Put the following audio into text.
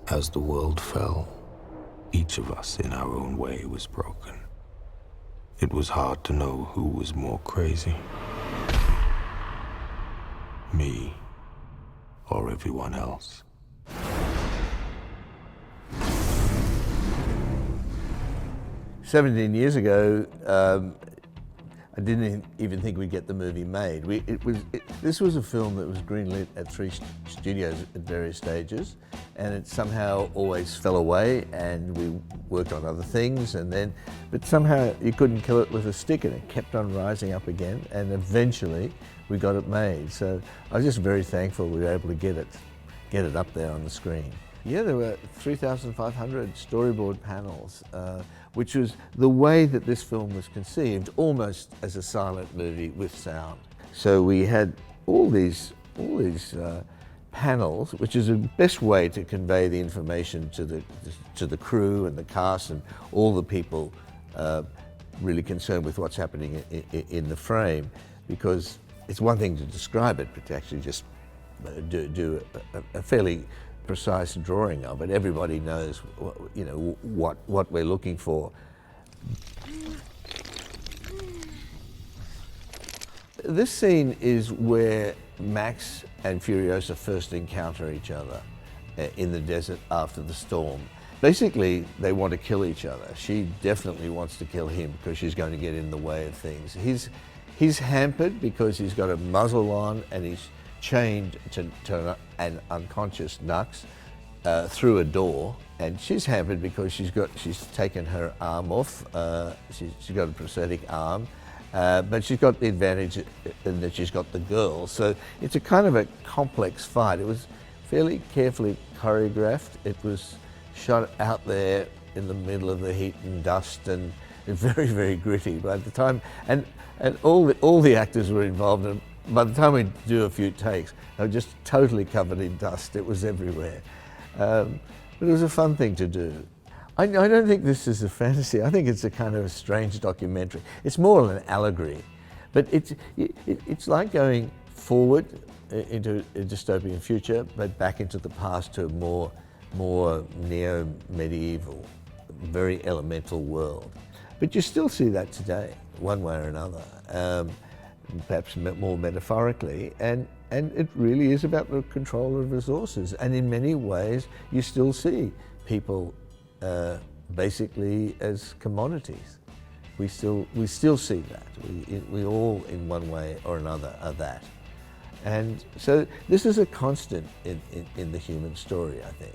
As the world fell, each of us in our own way was broken. It was hard to know who was more crazy. Me or everyone else. "17 years ago, I didn't even think we'd get the movie made. This was a film that was greenlit at 3 studios at various stages, and it somehow always fell away, and we worked on other things, but somehow you couldn't kill it with a stick, and it kept on rising up again, and eventually we got it made. So I was just very thankful we were able to get it up there on the screen. Yeah, there were 3,500 storyboard panels, which was the way that this film was conceived, almost as a silent movie with sound. So we had all these panels, which is the best way to convey the information to the crew and the cast and all the people really concerned with what's happening in the frame, because it's one thing to describe it, but to actually just do a fairly precise drawing of it. Everybody knows, what we're looking for. This scene is where Max and Furiosa first encounter each other in the desert after the storm. Basically, they want to kill each other. She definitely wants to kill him because she's going to get in the way of things. He's hampered because he's got a muzzle on and he's chained to an unconscious Nux through a door, and she's hampered because she's taken her arm off. She's got a prosthetic arm, but she's got the advantage in that she's got the girl. So it's a kind of a complex fight. It was fairly carefully choreographed. It was shot out there in the middle of the heat and dust, and very, very gritty by the time, and all the actors were involved, and by the time we do a few takes, they were just totally covered in dust. It was everywhere. But it was a fun thing to do. I don't think this is a fantasy. I think it's a kind of a strange documentary. It's more an allegory, but it's like going forward into a dystopian future, but back into the past to a more neo-medieval, very elemental world. But you still see that today, one way or another. Perhaps more metaphorically, and it really is about the control of resources. And in many ways, you still see people basically as commodities. We still see that. We all, in one way or another, are that. And so this is a constant in the human story, I think.